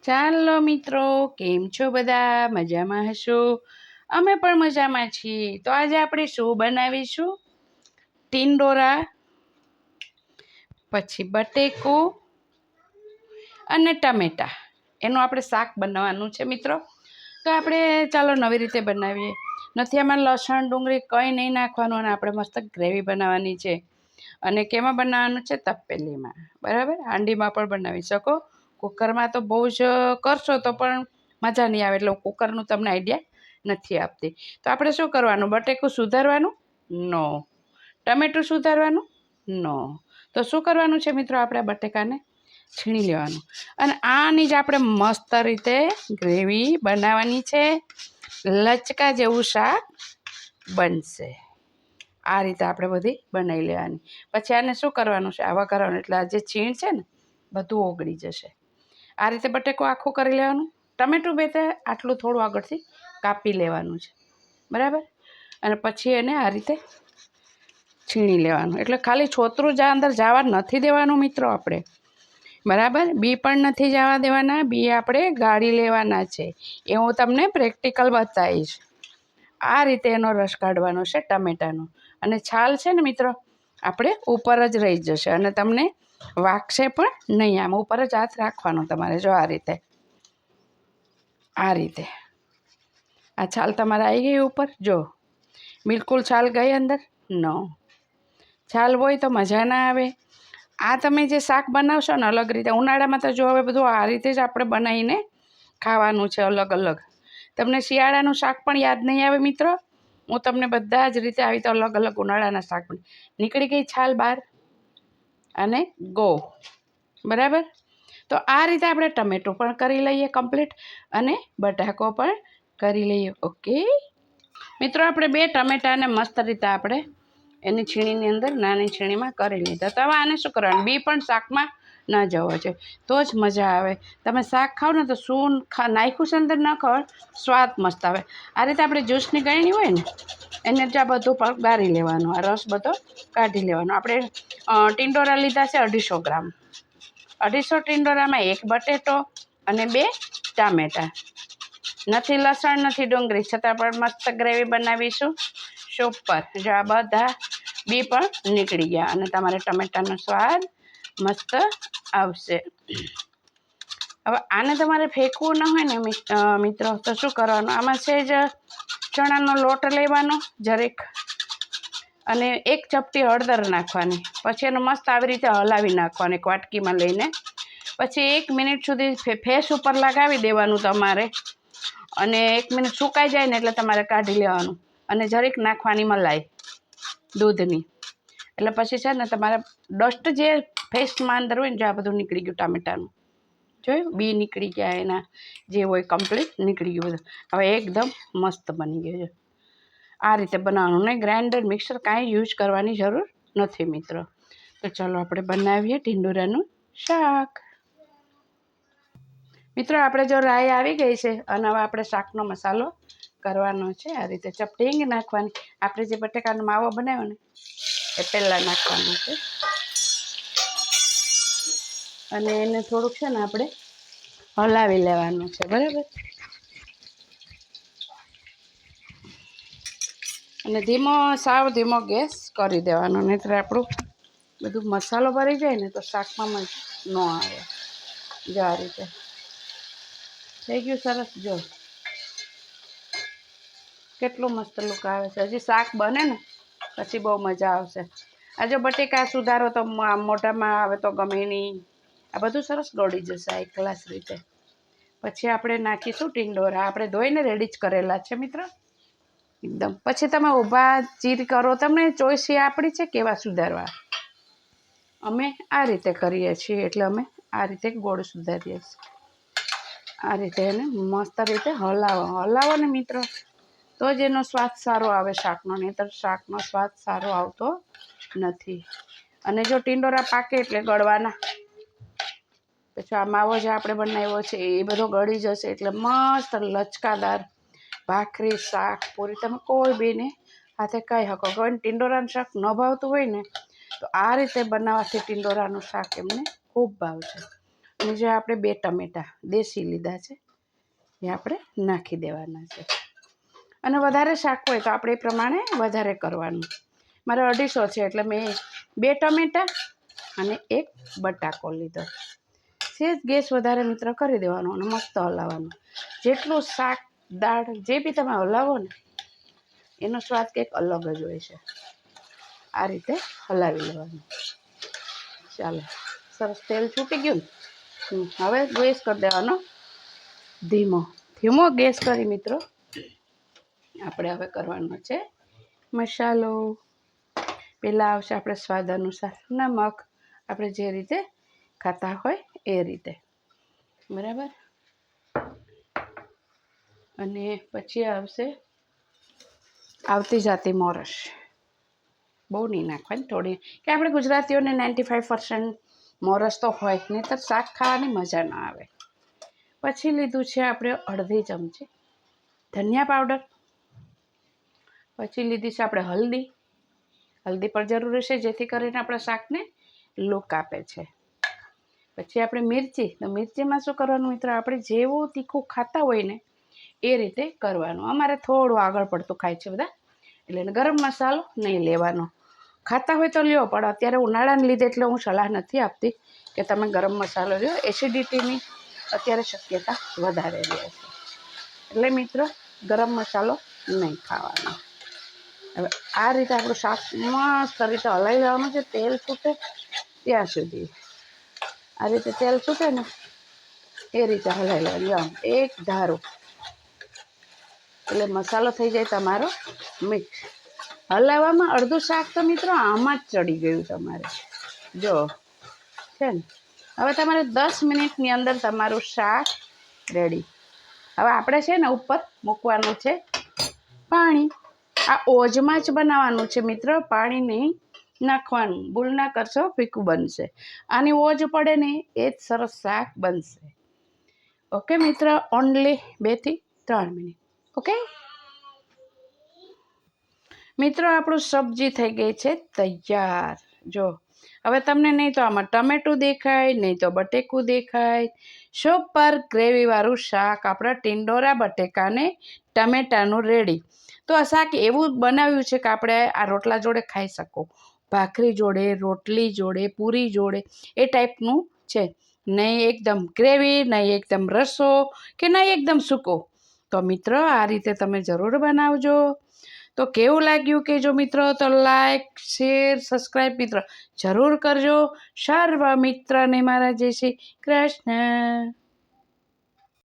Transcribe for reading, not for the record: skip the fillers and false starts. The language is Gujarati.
ચાલો મિત્રો, કેમ છો બધા? મજામાં હશો? અમે પણ મજામાં છીએ. તો આજે આપણે શું બનાવીશું? ટીંડોરા, પછી બટેકું અને ટમેટા એનું આપણે શાક બનાવવાનું છે મિત્રો. તો આપણે ચાલો નવી રીતે બનાવીએ. નથી આમાં લસણ ડુંગળી કંઈ નહીં નાખવાનું, અને આપણે મસ્ત ગ્રેવી બનાવવાની છે. અને કેમાં બનાવવાનું છે? તપેલીમાં, બરાબર. હાંડીમાં પણ બનાવી શકો. કુકરમાં તો બહુ જ કરશો તો પણ મજા નહીં આવે, એટલે હું કુકરનું તમને આઈડિયા નથી આપતી. તો આપણે શું કરવાનું? બટેકું સુધારવાનું? નો. ટમેટું સુધારવાનું? નો. તો શું કરવાનું છે મિત્રો? આપણે બટેકાને છીણી લેવાનું, અને આની જ આપણે મસ્ત રીતે ગ્રેવી બનાવવાની છે. લચકા જેવું શાક બનશે. આ રીતે આપણે બધી બનાવી લેવાની. પછી આને શું કરવાનું છે? આવા કરવાનું, એટલે આ જે છીણ છે ને બધું ઓગળી જશે. આ રીતે બટેકું આખું કરી લેવાનું. ટમેટું બે આટલું થોડું આગળથી કાપી લેવાનું છે, બરાબર. અને પછી એને આ રીતે છીણી લેવાનું. એટલે ખાલી છોતરું અંદર જવા નથી દેવાનું મિત્રો આપણે, બરાબર. બી પણ નથી જવા દેવાના. બી આપણે ગાળી લેવાના છે. એ હું તમને પ્રેક્ટિકલ બતાવીશ. આ રીતે એનો રસ કાઢવાનો છે ટમેટાનો. અને છાલ છે ને મિત્રો આપણે ઉપર જ રહી જશે, અને તમને વાગશે પણ નહીં. આમ ઉપર જ હાથ રાખવાનો તમારે. જો આ રીતે, આ રીતે આ છાલ તમારે આવી ગઈ ઉપર. જો બિલકુલ છાલ ગઈ અંદર? નો. છાલ હોય તો મજા ના આવે. આ તમે જે શાક બનાવશો ને અલગ રીતે, ઉનાળામાં તો જો હવે બધું આ રીતે જ આપણે બનાવીને ખાવાનું છે, અલગ અલગ. તમને શિયાળાનું શાક પણ યાદ નહીં આવે મિત્રો. હું તમને બધા જ રીતે આવી તો અલગ અલગ ઉનાળાના શાક નીકળી ગઈ છાલ બહાર, અને ગો, બરાબર. તો આ રીતે આપણે ટમેટું પણ કરી લઈએ કમ્પ્લીટ, અને બટાકો પણ કરી લઈએ. ઓકે મિત્રો, આપણે બે ટમેટાને મસ્ત રીતે આપણે એની છીણીની અંદર નાની છીણીમાં કરી લીધા. તો હવે આને શું કરવાનું? બી પણ શાકમાં ન જવો છે, તો જ મજા આવે. તમે શાક ખાઓ ને તો શું નાખ્યું છે અંદર ન ખાવ, સ્વાદ મસ્ત આવે. આ રીતે આપણે જ્યુસની ગળણી હોય ને એને ત્યાં બધું પણ ગાળી લેવાનું, આ રસ બધો કાઢી લેવાનો. આપણે ટીંડોરા લીધા છે 250 ગ્રામ. 250 ટીંડોરામાં 1 બટેટો અને 2 ટામેટાં. નથી લસણ, નથી ડુંગળી, છતાં પણ મસ્ત ગ્રેવી બનાવીશું. સુપર. જો આ બધા બી પણ નીકળી ગયા, અને તમારે ટમેટાનો સ્વાદ મસ્ત આવશે. હવે આને તમારે ફેંકવું ન હોય ને મિત્રો, તો શું કરવાનું? આમાં છે જ ચણાનો લોટ લેવાનો જરીક, અને 1 ચપટી હળદર નાખવાની. પછી એનું મસ્ત આવી રીતે હલાવી નાખવાનું એક વાટકીમાં લઈને. પછી 1 મિનિટ સુધી ફેસ ઉપર લગાવી દેવાનું તમારે, અને 1 મિનિટ સુકાઈ જાય ને એટલે તમારે કાઢી લેવાનું. અને જરીક નાખવાની મલાઈ દૂધની, એટલે પછી છે ને તમારે ડસ્ટ જે ફેસમાં અંદર હોય ને, જો આ બધું નીકળી ગયું ટામેટાનું. જોયું? બી નીકળી ગયા, એના જે હોય કમ્પ્લીટ નીકળી ગયું બધું. હવે એકદમ મસ્ત બની ગયું છે. આ રીતે બનાવવાનું, ને ગ્રાઇન્ડર મિક્સર કાંઈ યુઝ કરવાની જરૂર નથી મિત્રો. તો ચાલો આપણે બનાવીએ ટીંડોરાનું શાક. મિત્રો, આપણે જો રાઈ આવી ગઈ છે, અને હવે આપણે શાકનો મસાલો કરવાનો છે. આ રીતે ચપટી હિંગ નાખવાની. આપણે જે બટેકાનો માવો બનાવ્યો ને એ પહેલાં નાખવાનું છે, અને એને થોડુંક છે ને આપણે હલાવી લેવાનું છે, બરાબર. અને સાવ ધીમો ગેસ કરી દેવાનો, નહીંતર આપણું બધું મસાલો ભરી જાય ને તો શાકમાં ન આવે. જો આ રીતે થઈ ગયું સરસ. જો કેટલું મસ્ત લુક આવે છે. હજી શાક બને ને પછી બહુ મજા આવશે. આ જો બટેકા સુધારો તો મોઢામાં આવે તો ગમે નહીં. આ બધું સરસ ગળી જશે આ એકલાસ રીતે. પછી આપણે નાખીશું ટીંડોરા. આપણે ધોઈને રેડી જ કરેલા છે મિત્રો, એકદમ. પછી તમે ઊભા ચીર કરો, તમને ચોઈસ એ આપણી છે કેવા સુધારવા. અમે આ રીતે કરીએ છીએ, એટલે અમે આ રીતે ગોળ સુધારીએ છીએ. આ રીતે એને મસ્ત રીતે હલાવો ને મિત્રો, તો જ એનો સ્વાદ સારો આવે શાકનો. નહીંતર શાકનો સ્વાદ સારો આવતો નથી. અને જો ટીંડોરા પાકે એટલે ગળવાના. પછી આ માવો જે આપણે બનાવ્યો છે એ બધો ગળી જશે, એટલે મસ્ત લચકાદાર ભાખરી, શાક, પૂરી તમે કોઈ બેને હાથે ખાઈ શકો. કોઈને ટીંડોરાનું શાક ન ભાવતું હોય ને તો આ રીતે બનાવવાથી ટીંડોરાનું શાક એમને ખૂબ ભાવશે. અને જે આપણે 2 ટમેટાં દેશી લીધા છે એ આપણે નાખી દેવાના છે. અને વધારે શાક હોય તો આપણે એ પ્રમાણે વધારે કરવાનું. મારે 250 છે એટલે મેં 2 ટમેટાં અને 1 બટાકો લીધો. સેજ ગેસ વધારે મિત્ર કરી દેવાનો અને મસ્ત હલાવવાનું. જેટલું શાક દાળ જે બી તમે હલાવો ને એનો સ્વાદ કંઈક અલગ જ હોય છે. આ રીતે હલાવી લેવાનું. ચાલો સરસ તેલ છૂટી ગયું ને હવે ગેસ કરી દેવાનો ધીમો ગેસ કરી મિત્રો આપણે હવે કરવાનો છે મસાલો. પહેલાં આવશે આપણે સ્વાદ અનુસાર નમક, આપણે જે રીતે ખાતા હોય એ રીતે, બરાબર. અને પછી આવતી જાતી મોરસ. બહુ નહીં નાખવાની, થોડી, કે આપણે ગુજરાતીઓને 95% મોરસ તો હોય, નહીંતર શાક ખાવાની મજા ના આવે. પછી લીધું છે આપણે અડધી ચમચી ધનિયા પાવડર. પછી લીધી છે આપણે હલ્દી પણ જરૂર છે જેથી કરીને આપણા શાકને લુક આપે છે. પછી આપણે મિરચી, તો મિરચીમાં શું કરવાનું મિત્ર, આપણે જેવું તીખું ખાતા હોય ને એ રીતે કરવાનું. અમારે થોડું આગળ પડતું ખાય છે બધા, એટલે ગરમ મસાલો નહીં લેવાનો. ખાતા હોય તો લ્યો, પણ અત્યારે ઉનાળાને લીધે એટલે હું સલાહ નથી આપતી કે તમે ગરમ મસાલો લ્યો. એસિડિટીની અત્યારે શક્યતા વધારે રહે છે, એટલે મિત્રો ગરમ મસાલો નહીં ખાવાનો. હવે આ રીતે આપણું શાક મસ્ત રીતે હલાવી લેવાનું છે, તેલ છૂટે ત્યાં સુધી. આ રીતે તેલ છૂટે ને એ રીતે હલાવી લેવાનું એક ધારું, એટલે મસાલો થઈ જાય તમારો મિક્સ. હલાવવામાં અડધું શાક તો મિત્રો આમાં જ ચડી ગયું તમારે, જો છે ને. હવે તમારે 10 મિનિટની અંદર તમારું શાક રેડી. હવે આપણે છે ને ઉપર મૂકવાનું છે પાણી. આ ઓજમાં જ બનાવવાનું છે મિત્ર, પાણી નહીં નાખવાનું. ભૂલ ના કરશો, ફીકું બનશે. આની ઓજ પડે ને એ જ સરસ શાક બનશે. ઓકે મિત્ર, ઓનલી 2 થી 3 મિનિટ. ઓકે મિત્રો, આપણું સબ્જી થઈ ગઈ છે તૈયાર. જો હવે તમને નહીં તો આમાં ટમેટું દેખાય, નહીં તો બટેકું દેખાય. સુપર ગ્રેવીવાળું શાક આપણા ટિંડોરા બટેકાને ટમેટાનું રેડી. તો આ શાક એવું બનાવ્યું છે કે આપણે આ રોટલા જોડે ખાઈ શકો, ભાખરી જોડે, રોટલી જોડે, પૂરી જોડે, એ ટાઈપનું છે. નહીં એકદમ ગ્રેવી, નહીં એકદમ રસો, કે નહીં એકદમ સૂકો. તો મિત્રો આ રીતે તમે જરૂર બનાવજો. તો કેવું લાગ્યું કહેજો મિત્રો. તો લાઈક, શેર, સબસ્ક્રાઈબ મિત્રો જરૂર કરજો. સર્વ મિત્રને મારા જય શ્રી કૃષ્ણ.